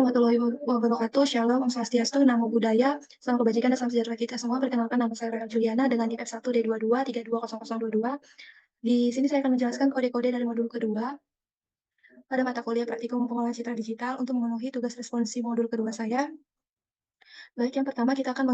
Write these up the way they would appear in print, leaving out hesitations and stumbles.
warahmatullahi wabarakatuh. Shalom, Om Swastiastu, Namo Buddhaya, Salam Kebajikan dan salam sejahtera kita semua. Perkenalkan, nama saya Rara Juliana dengan NIM F1D22320002. Di sini saya akan menjelaskan kode-kode dari modul kedua pada mata kuliah praktikum pengolahan citra digital untuk memenuhi tugas responsi modul kedua saya. Baik, yang pertama kita akan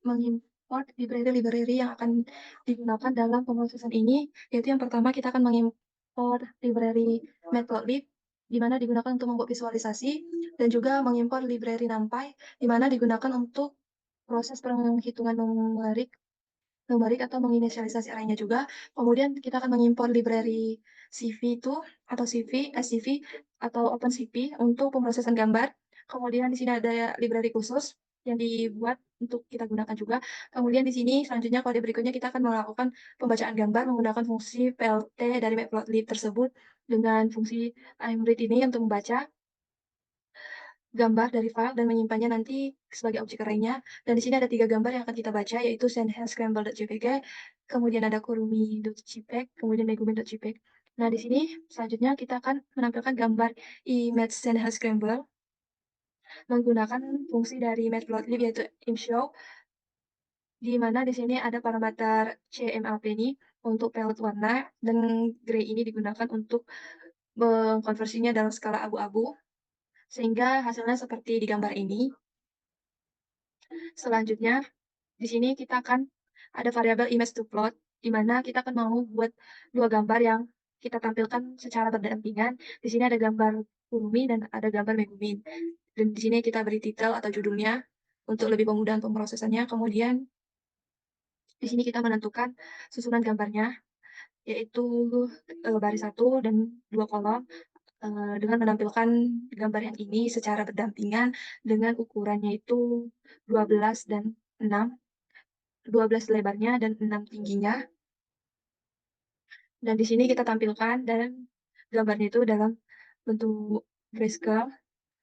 mengimport library-library yang akan digunakan dalam pemrosesan ini, yaitu yang pertama kita akan mengimport library Matplotlib, di mana digunakan untuk membuat visualisasi, dan juga mengimport library NumPy, di mana digunakan untuk proses penghitungan numerik atau menginisialisasi arraynya juga. Kemudian kita akan mengimport library CV2 atau SCV atau OpenCV untuk pemrosesan gambar. Kemudian di sini ada library khusus yang dibuat untuk kita gunakan juga. Kemudian di sini selanjutnya kode berikutnya kita akan melakukan pembacaan gambar menggunakan fungsi PLT dari Matplotlib tersebut dengan fungsi imread ini untuk membaca gambar dari file dan menyimpannya nanti sebagai objek arraynya. Dan di sini ada 3 gambar yang akan kita baca, yaitu senhascramble.jpg, kemudian ada kurumi.jpg, kemudian megumin.jpg. Nah, di sini selanjutnya kita akan menampilkan gambar image senhascramble menggunakan fungsi dari Matplotlib yaitu imshow, di mana di sini ada parameter CMLP ini untuk palette warna, dan gray ini digunakan untuk mengkonversinya dalam skala abu-abu, sehingga hasilnya seperti di gambar ini. Selanjutnya, di sini kita akan ada variabel image to plot, di mana kita akan mau buat 2 gambar yang kita tampilkan secara berdampingan. Di sini ada gambar Kurumi dan ada gambar Megumin. Dan di sini kita beri titel atau judulnya untuk lebih memudahkan pemrosesannya. Kemudian di sini kita menentukan susunan gambarnya, yaitu baris 1 dan 2 kolom, dengan menampilkan gambar yang ini secara berdampingan dengan ukurannya itu 12 dan 6. 12 lebarnya dan 6 tingginya. Dan di sini kita tampilkan dan gambarnya itu dalam bentuk grayscale.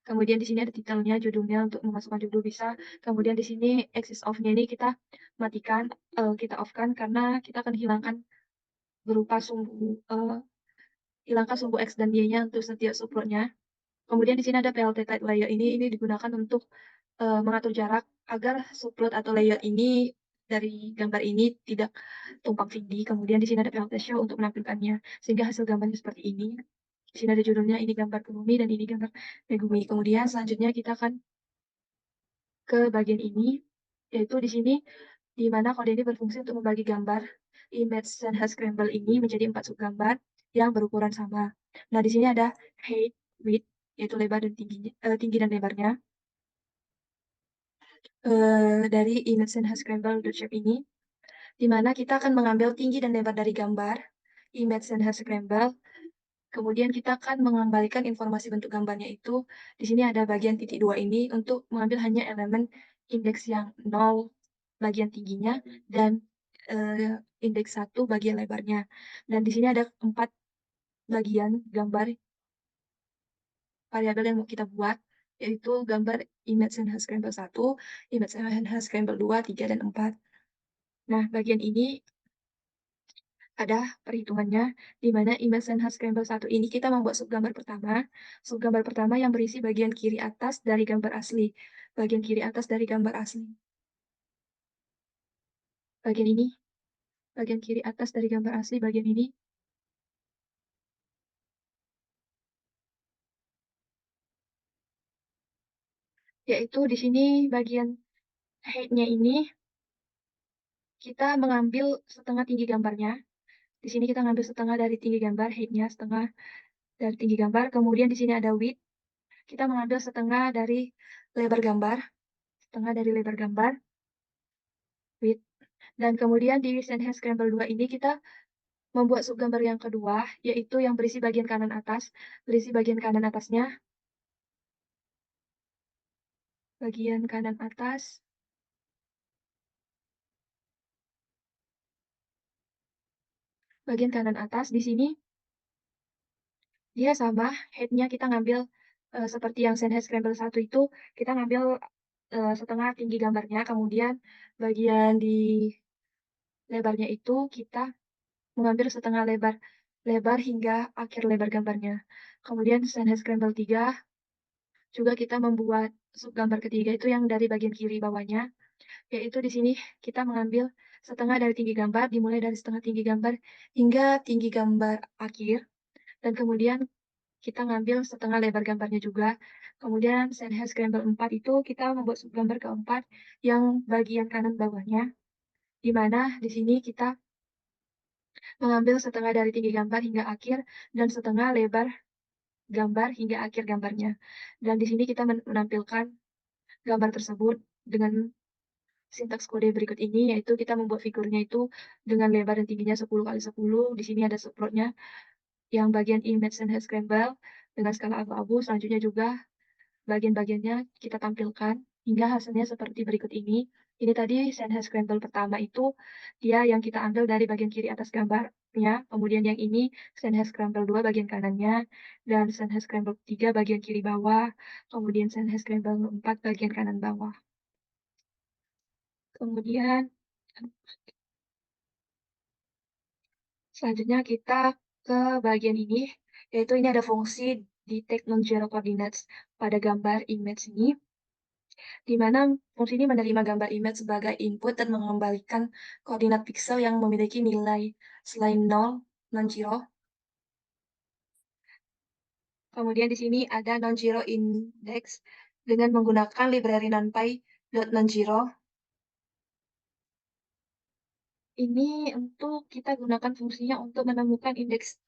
Kemudian di sini ada titelnya, judulnya untuk memasukkan judul bisa. Kemudian di sini axis off-nya ini kita matikan, kita off-kan karena kita akan berupa hilangkan sumbu X dan Y-nya untuk setiap subplotnya. Kemudian di sini ada PLT type layer ini digunakan untuk mengatur jarak agar subplot atau layer ini dari gambar ini tidak tumpang tindih. Kemudian di sini ada PLT show untuk menampilkannya, sehingga hasil gambarnya seperti ini. Di sini ada judulnya, ini gambar Kurumi dan ini gambar Megumi. Kemudian selanjutnya kita akan ke bagian ini, yaitu di sini di mana kode ini berfungsi untuk membagi gambar image senhascramble ini menjadi 4 subgambar yang berukuran sama. Nah, di sini ada height, width, yaitu lebar dan tinggi dan lebarnya dari image senhascramble.shape ini, di mana kita akan mengambil tinggi dan lebar dari gambar image senhascramble. Kemudian kita akan mengembalikan informasi bentuk gambarnya itu. Di sini ada bagian titik 2 ini untuk mengambil hanya elemen indeks yang 0 bagian tingginya dan indeks 1 bagian lebarnya. Dan di sini ada 4 bagian gambar variabel yang mau kita buat, yaitu gambar image senhascramble 1, image senhascramble 2, 3, dan 4. Nah, bagian ini ada perhitungannya, di mana image senhascramble 1 ini kita membuat subgambar pertama yang berisi bagian kiri atas dari gambar asli. Bagian kiri atas dari gambar asli. Bagian ini, bagian kiri atas dari gambar asli, bagian ini. Yaitu di sini bagian height-nya ini, kita mengambil setengah tinggi gambarnya. Di sini kita ngambil setengah dari tinggi gambar, height-nya setengah dari tinggi gambar. Kemudian di sini ada width, kita mengambil setengah dari lebar gambar, setengah dari lebar gambar, width. Dan kemudian di senhascramble 2 ini kita membuat subgambar yang kedua, yaitu yang berisi bagian kanan atas. Berisi bagian kanan atasnya. Bagian kanan atas. Bagian kanan atas di sini dia sama, height-nya kita ngambil seperti yang senhascramble 1 itu, kita ngambil setengah tinggi gambarnya, kemudian bagian di lebarnya itu kita mengambil setengah lebar hingga akhir lebar gambarnya. Kemudian senhascramble 3, juga kita membuat subgambar ketiga itu yang dari bagian kiri bawahnya, yaitu di sini kita mengambil setengah dari tinggi gambar, dimulai dari setengah tinggi gambar hingga tinggi gambar akhir, dan kemudian kita ngambil setengah lebar gambarnya juga. Kemudian Sennheiser Scramble 4 itu kita membuat subgambar keempat yang bagian kanan bawahnya, di mana di sini kita mengambil setengah dari tinggi gambar hingga akhir dan setengah lebar gambar hingga akhir gambarnya. Dan di sini kita menampilkan gambar tersebut dengan sintaks kode berikut ini, yaitu kita membuat figurnya itu dengan lebar dan tingginya 10 kali 10. Di sini ada subplotnya yang bagian image Sennheiser Scramble dengan skala abu-abu. Selanjutnya juga bagian-bagiannya kita tampilkan hingga hasilnya seperti berikut ini. Ini tadi Sennheiser Scramble pertama itu dia yang kita ambil dari bagian kiri atas gambarnya. Kemudian yang ini Sennheiser Scramble 2 bagian kanannya, dan Sennheiser Scramble 3 bagian kiri bawah, kemudian Sennheiser Scramble 4 bagian kanan bawah. Kemudian selanjutnya kita ke bagian ini, yaitu ini ada fungsi detect non-zero coordinates pada gambar image ini, di mana fungsi ini menerima gambar image sebagai input dan mengembalikan koordinat piksel yang memiliki nilai selain 0, non-zero. Kemudian di sini ada non-zero index dengan menggunakan library numpy.nonzero. Ini untuk kita gunakan fungsinya untuk menemukan indeks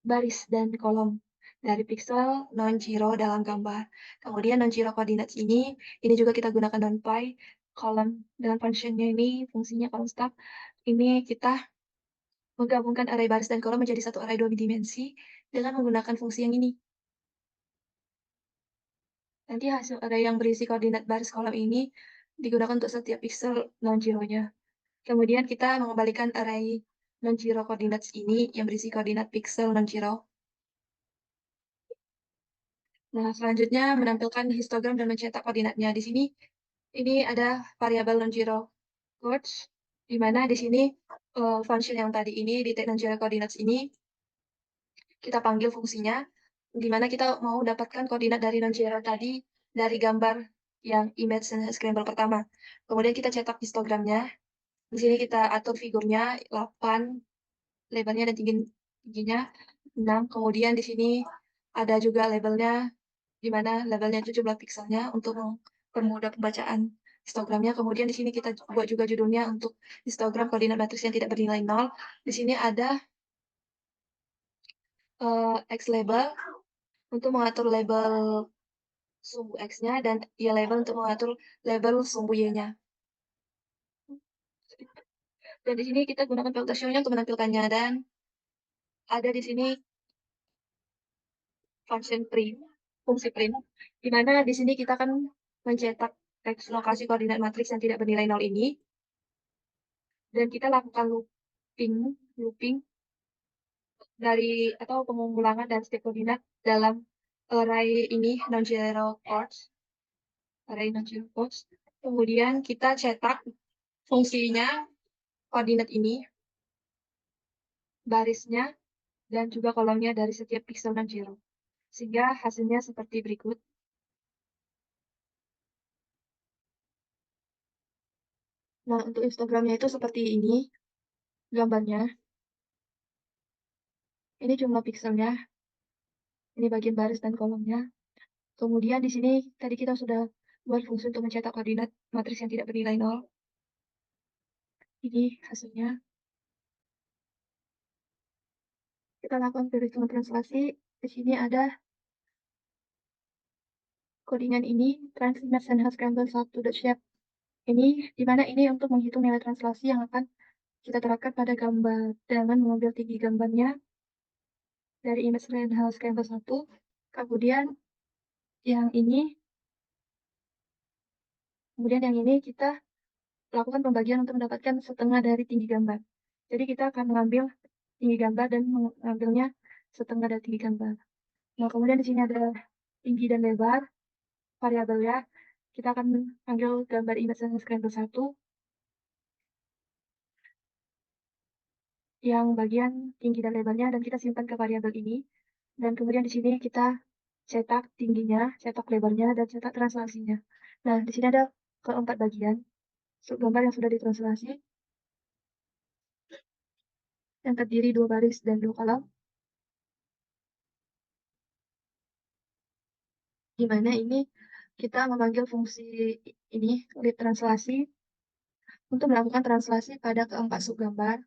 baris dan kolom dari piksel non-zero dalam gambar. Kemudian non-zero coordinates ini juga kita gunakan numpy kolom dalam functionnya ini, fungsinya kolom stub. Ini kita menggabungkan array baris dan kolom menjadi satu array 2 dimensi dengan menggunakan fungsi yang ini. Nanti hasil array yang berisi koordinat baris kolom ini digunakan untuk setiap piksel non-zero-nya. Kemudian kita mengembalikan array non-zero coordinates ini yang berisi koordinat piksel non-zero. Nah, selanjutnya menampilkan histogram dan mencetak koordinatnya. Di sini, ini ada variabel non-zero coords, di mana di sini function yang tadi ini, detect non-zero coordinates ini, kita panggil fungsinya, di mana kita mau dapatkan koordinat dari non-zero tadi dari gambar yang image dan scramble pertama. Kemudian kita cetak histogramnya. Di sini kita atur figurnya 8, lebarnya dan tingginya 6. Kemudian di sini ada juga labelnya, di mana labelnya itu jumlah pikselnya untuk mempermudah pembacaan histogramnya. Kemudian di sini kita buat juga judulnya untuk histogram koordinat matriks yang tidak bernilai 0. Di sini ada X label untuk mengatur label sumbu X-nya dan Y label untuk mengatur label sumbu Y-nya. Dan di sini kita gunakan filter show-nya untuk menampilkannya, dan ada di sini function print, fungsi print, di mana di sini kita akan mencetak teks lokasi koordinat matriks yang tidak bernilai 0 ini, dan kita lakukan looping dari atau pengulangan dan setiap koordinat dalam array ini non-zero coords, array non-zero coords. Kemudian kita cetak fungsinya koordinat ini, barisnya, dan juga kolomnya dari setiap piksel non-zero. Sehingga hasilnya seperti berikut. Nah, untuk histogramnya itu seperti ini gambarnya. Ini jumlah pikselnya, ini bagian baris dan kolomnya. Kemudian di sini tadi kita sudah buat fungsi untuk mencetak koordinat matriks yang tidak bernilai 0. Ini hasilnya. Kita lakukan perhitungan translasi. Di sini ada codingan ini, transimage and scramble 1.shape. Ini di mana ini untuk menghitung nilai translasi yang akan kita terapkan pada gambar dengan mengambil tinggi gambarnya dari image Sennheiser Scramble 1. Kemudian yang ini, kita lakukan pembagian untuk mendapatkan setengah dari tinggi gambar. Jadi kita akan mengambil tinggi gambar dan mengambilnya setengah dari tinggi gambar. Nah, kemudian di sini ada tinggi dan lebar variabelnya. Kita akan panggil gambar image Sennheiser Scramble 1 yang bagian tinggi dan lebarnya, dan kita simpan ke variabel ini. Dan kemudian di sini kita cetak tingginya, cetak lebarnya, dan cetak translasinya. Nah, di sini ada keempat bagian subgambar yang sudah ditranslasi, yang terdiri 2 baris dan 2 kolom, di mana ini kita memanggil fungsi ini, lid translasi, untuk melakukan translasi pada keempat subgambar.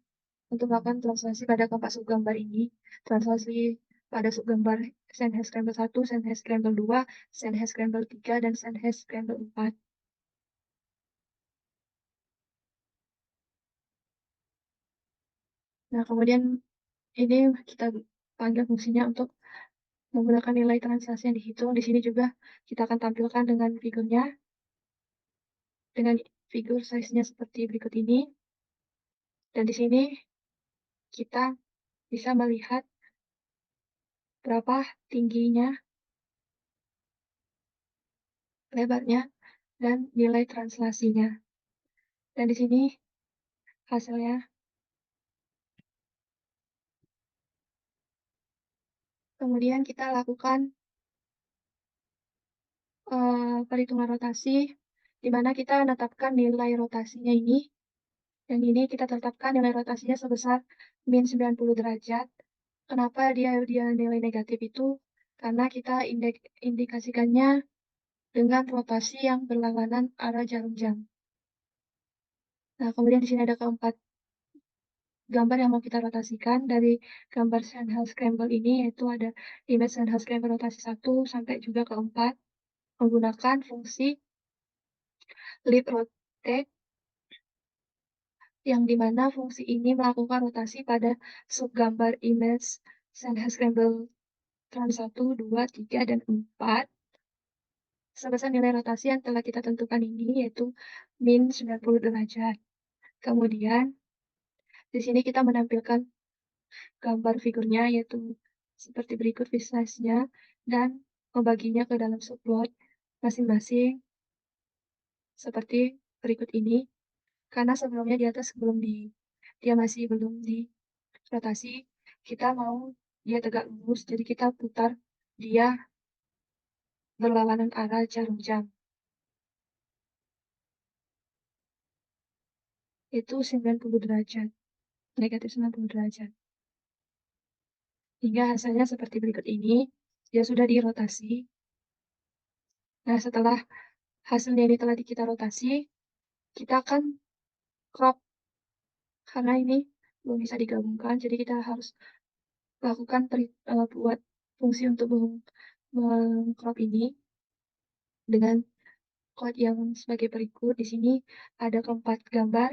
Untuk melakukan translasi pada keempat subgambar ini, translasi pada subgambar Sandhash Scramble 1, Sandhash Scramble 2, Sandhash Scramble 3, dan Sandhash Scramble 4. Nah, kemudian ini kita panggil fungsinya untuk menggunakan nilai translasi yang dihitung. Di sini juga kita akan tampilkan dengan figurnya, dengan figur size-nya seperti berikut ini. Dan di sini kita bisa melihat berapa tingginya, lebarnya, dan nilai translasinya. Dan di sini hasilnya. Kemudian kita lakukan perhitungan rotasi, di mana kita menetapkan nilai rotasinya ini. Dan ini kita tetapkan nilai rotasinya sebesar min 90 derajat. Kenapa dia nilai negatif itu? Karena kita indikasikannya dengan rotasi yang berlawanan arah jarum jam. Nah, kemudian di sini ada keempat gambar yang mau kita rotasikan dari gambar Sandhurst Scramble ini, yaitu ada image Sandhurst Scramble rotasi 1 sampai juga ke 4, menggunakan fungsi lead rotate, yang dimana fungsi ini melakukan rotasi pada subgambar image Sandhurst Scramble trans 1, 2, 3, dan 4 sebesar nilai rotasi yang telah kita tentukan ini, yaitu min 90 derajat. Kemudian, di sini kita menampilkan gambar figurnya, yaitu seperti berikut visualisasinya, dan membaginya ke dalam subplot masing-masing seperti berikut ini. Karena sebelumnya di atas dia masih belum di rotasi, kita mau dia tegak lurus, jadi kita putar dia berlawanan arah jarum jam. Itu 90 derajat, negatif 90 derajat. Hingga hasilnya seperti berikut ini, dia sudah dirotasi. Nah, setelah hasilnya ini telah kita rotasi, kita akan crop, karena ini belum bisa digabungkan, jadi kita harus lakukan buat fungsi untuk mengcrop ini dengan code yang sebagai berikut. Di sini ada keempat gambar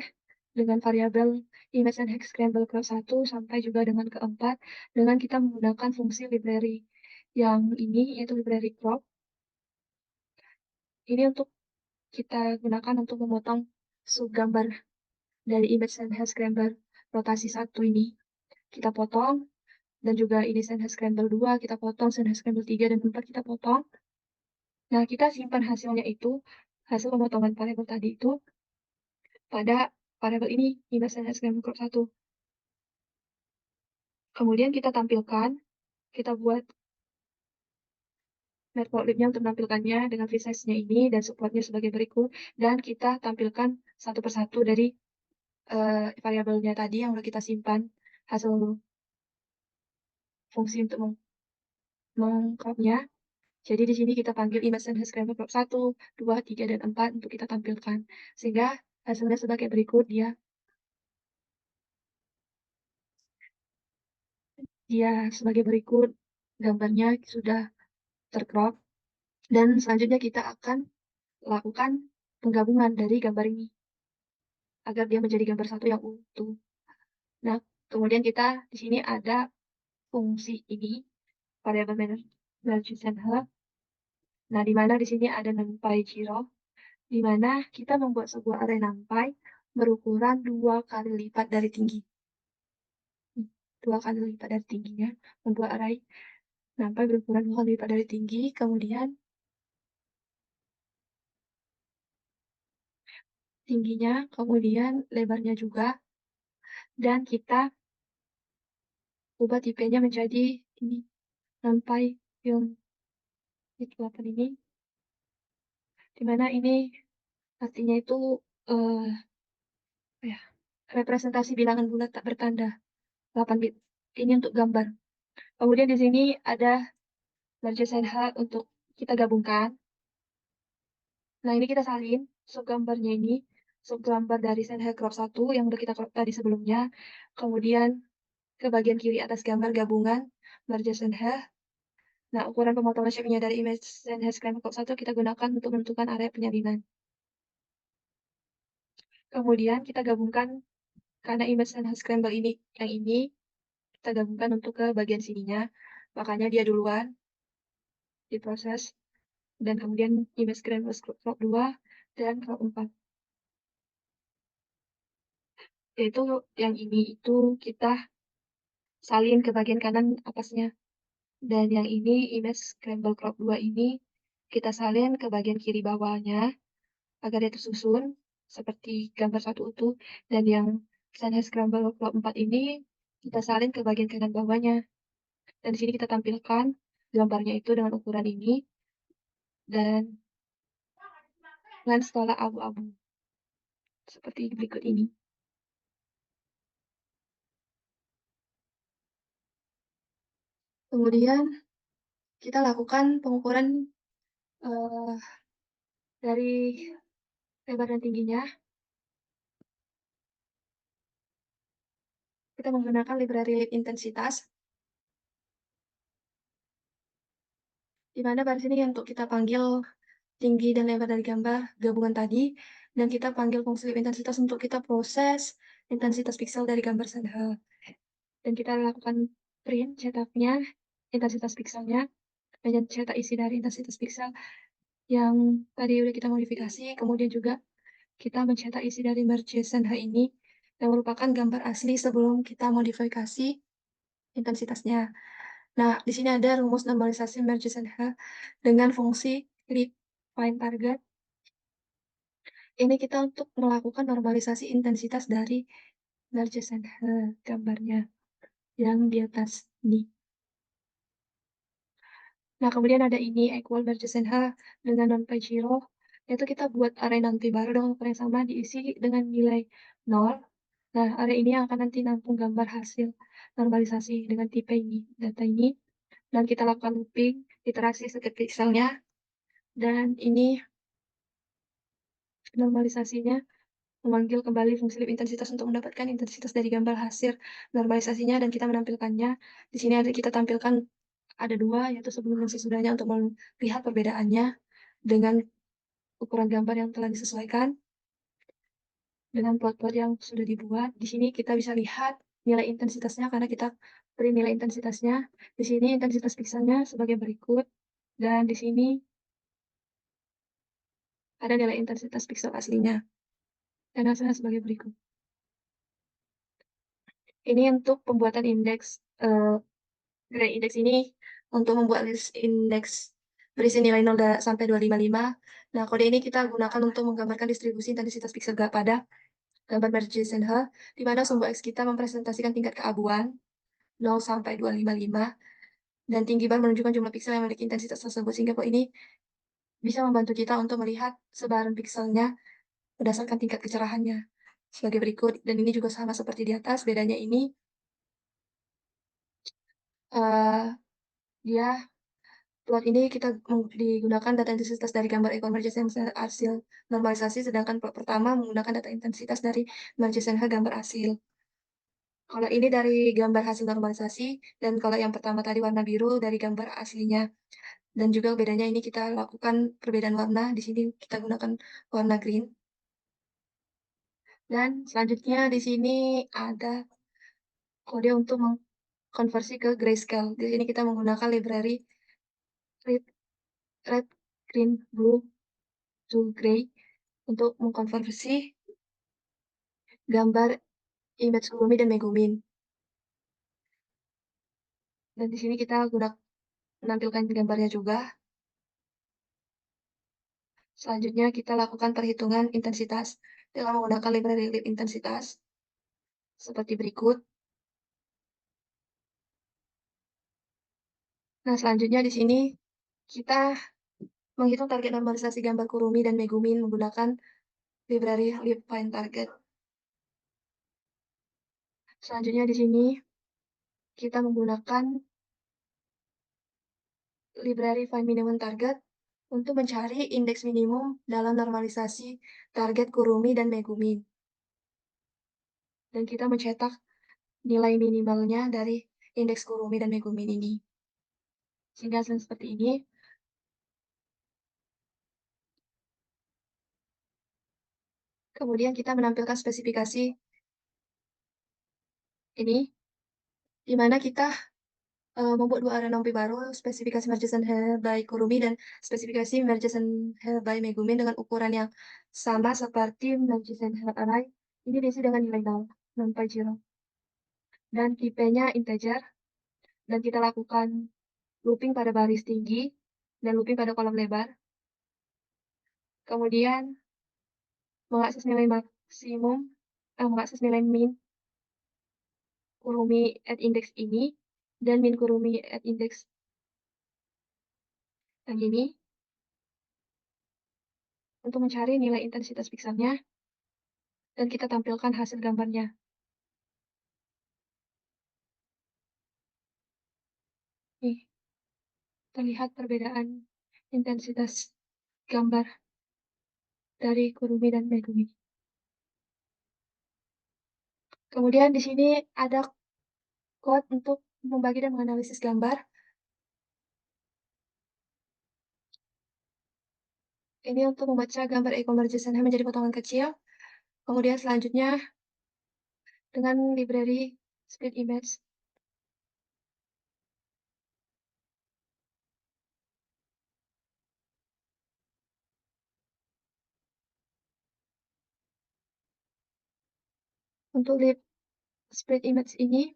dengan variabel image and hex scramble crop 1 sampai juga dengan keempat, dengan kita menggunakan fungsi library yang ini, yaitu library crop. Ini untuk kita gunakan untuk memotong subgambar dari image and hex scramble rotasi 1 ini. Kita potong, dan juga ini Sandhurst Scramble 2, kita potong, Sandhurst Scramble 3 dan 4 kita potong. Nah, kita simpan hasilnya itu, hasil pemotongan variabel tadi itu, pada variabel ini, Sandhurst Scramble Crop 1. Kemudian kita tampilkan, kita buat matplotlib-nya untuk menampilkannya dengan visualisasinya ini, dan subplotnya sebagai berikut, dan kita tampilkan satu persatu dari variabelnya tadi yang udah kita simpan, hasil fungsi untuk mengcropnya. Jadi di sini kita panggil image and scramble crop 1, 2, 3, dan 4 untuk kita tampilkan. Sehingga hasilnya sebagai berikut, dia sebagai berikut, gambarnya sudah tercrop. Dan selanjutnya kita akan lakukan penggabungan dari gambar ini agar dia menjadi gambar satu yang utuh. Nah, kemudian kita di sini ada fungsi ini, variabel manager hub. Nah, di mana di sini ada numpy 0, di mana kita membuat sebuah array numpy berukuran 2 kali lipat dari tinggi. 2 kali lipat dari tingginya, membuat array numpy berukuran 2 kali lipat dari tinggi, kemudian tingginya, kemudian lebarnya juga, dan kita ubah tipenya menjadi ini, numpy film. X8 ini, di mana ini artinya itu, eee, apa ya, representasi bilangan bulat tak bertanda 8 bit. Ini untuk gambar. Kemudian di sini ada merge SNH untuk kita gabungkan. Nah, ini kita salin subgambarnya ini, subgambar dari SNH crop 1 yang udah kita crop tadi sebelumnya, kemudian ke bagian kiri atas gambar gabungan merge SNH. Nah, ukuran pemotongan shape-nya dari image SNH Scramble crop 1 kita gunakan untuk menentukan area penyalinan. Kemudian kita gabungkan karena image SNH Scramble ini yang ini, kita gabungkan untuk ke bagian sininya, makanya dia duluan diproses, dan kemudian image Scramble crop 2 dan crop 4. Yaitu yang ini itu kita salin ke bagian kanan atasnya. Dan yang ini image scramble crop 2 ini kita salin ke bagian kiri bawahnya agar dia tersusun seperti gambar satu utuh. Dan yang Shanghai scramble crop 4 ini kita salin ke bagian kanan bawahnya. Dan di sini kita tampilkan gambarnya itu dengan ukuran ini dan dengan skala abu-abu seperti berikut ini. Kemudian kita lakukan pengukuran eh, dari lebar dan tingginya. Kita menggunakan library lip intensitas, di mana baris ini untuk kita panggil tinggi dan lebar dari gambar gabungan tadi, dan kita panggil fungsi lip intensitas untuk kita proses intensitas piksel dari gambar Sanha. Dan kita lakukan print cetaknya, intensitas pikselnya, dan cetak isi dari intensitas piksel yang tadi udah kita modifikasi, kemudian juga kita mencetak isi dari merge Sanha ini, yang merupakan gambar asli sebelum kita modifikasi intensitasnya. Nah, di sini ada rumus normalisasi merge SNH dengan fungsi lip find target. Ini kita untuk melakukan normalisasi intensitas dari merge SNH gambarnya yang di atas ini. Nah, kemudian ada ini equal merge SNH dengan non-page hero, yaitu kita buat array nanti baru dengan ukuran yang sama diisi dengan nilai 0. Nah, array ini yang akan nanti nampung gambar hasil normalisasi dengan tipe ini, data ini. Dan kita lakukan looping, iterasi setiap pixelnya, dan ini normalisasinya memanggil kembali fungsi lip intensitas untuk mendapatkan intensitas dari gambar hasil normalisasinya dan kita menampilkannya. Di sini ada kita tampilkan ada dua, yaitu sebelum dan sesudahnya untuk melihat perbedaannya dengan ukuran gambar yang telah disesuaikan dengan plot-plot yang sudah dibuat. Di sini kita bisa lihat nilai intensitasnya karena kita beri nilai intensitasnya. Di sini intensitas pikselnya sebagai berikut dan di sini ada nilai intensitas piksel aslinya dan hasilnya sebagai berikut. Ini untuk pembuatan indeks Gray Index ini untuk membuat list indeks berisi nilai 0 sampai 255. Nah, kode ini kita gunakan untuk menggambarkan distribusi intensitas piksel pada gambar merge SNH, di mana sumbu X kita mempresentasikan tingkat keabuan 0 sampai 255, dan tinggi bar menunjukkan jumlah piksel yang memiliki intensitas tersebut, sehingga kode ini bisa membantu kita untuk melihat sebaran pikselnya berdasarkan tingkat kecerahannya sebagai berikut. Dan ini juga sama seperti di atas, bedanya ini uh, dia plot ini kita digunakan data intensitas dari gambar e-convergence hasil normalisasi, sedangkan plot pertama menggunakan data intensitas dari Mergesen gambar hasil. Kalau ini dari gambar hasil normalisasi, dan kalau yang pertama tadi warna biru dari gambar aslinya. Dan juga bedanya ini kita lakukan perbedaan warna, di sini kita gunakan warna green. Dan selanjutnya di sini ada kode untuk mengkonversi ke grayscale. Di sini kita menggunakan library red, red, green, blue, to gray untuk mengkonversi gambar image Gumi dan Megumin. Dan di sini kita menampilkan gambarnya juga. Selanjutnya kita lakukan perhitungan intensitas dengan menggunakan library lip intensitas seperti berikut. Nah, selanjutnya di sini Kita menghitung target normalisasi gambar Kurumi dan Megumin menggunakan library Libfind Target. Selanjutnya di sini kita menggunakan library Find Minimum Target untuk mencari indeks minimum dalam normalisasi target Kurumi dan Megumin. Dan kita mencetak nilai minimalnya dari indeks Kurumi dan Megumin ini. Sehingga hasilnya seperti ini. Kemudian kita menampilkan spesifikasi ini, di mana kita membuat dua array NumPy baru, spesifikasi Murchison Hair by Kurumi dan spesifikasi Murchison Hair by Megumin dengan ukuran yang sama seperti Murchison Hair array. Ini diisi dengan nilai 0, NumPy 0. Dan tipenya integer, dan kita lakukan looping pada baris tinggi dan looping pada kolom lebar. Kemudian mengakses nilai maksimum, mengakses nilai min Kurumi at index ini dan min Kurumi at index yang ini untuk mencari nilai intensitas pikselnya, dan kita tampilkan hasil gambarnya. Nih, terlihat perbedaan intensitas gambar dari Kurumi dan Megumi. Kemudian di sini ada code untuk membagi dan menganalisis gambar. Ini untuk membaca gambar e-commerce menjadi potongan kecil. Kemudian selanjutnya dengan library split image. Untuk split image ini,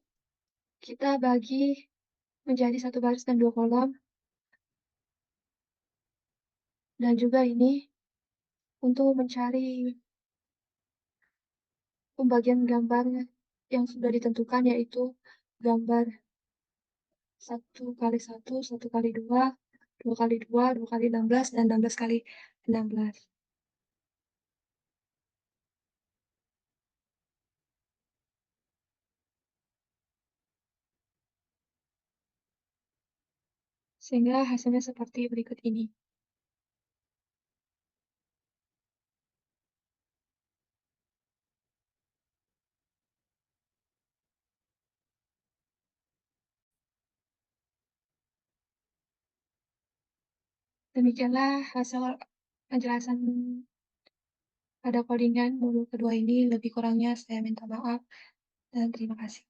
kita bagi menjadi satu baris dan dua kolom. Dan juga ini untuk mencari pembagian gambar yang sudah ditentukan, yaitu gambar 1 kali 1, 1 kali 2, 2 kali 2, 2 kali 16, dan 16 kali 16. Sehingga hasilnya seperti berikut ini. Demikianlah hasil penjelasan pada codingan modul kedua ini. Lebih kurangnya saya minta maaf dan terima kasih.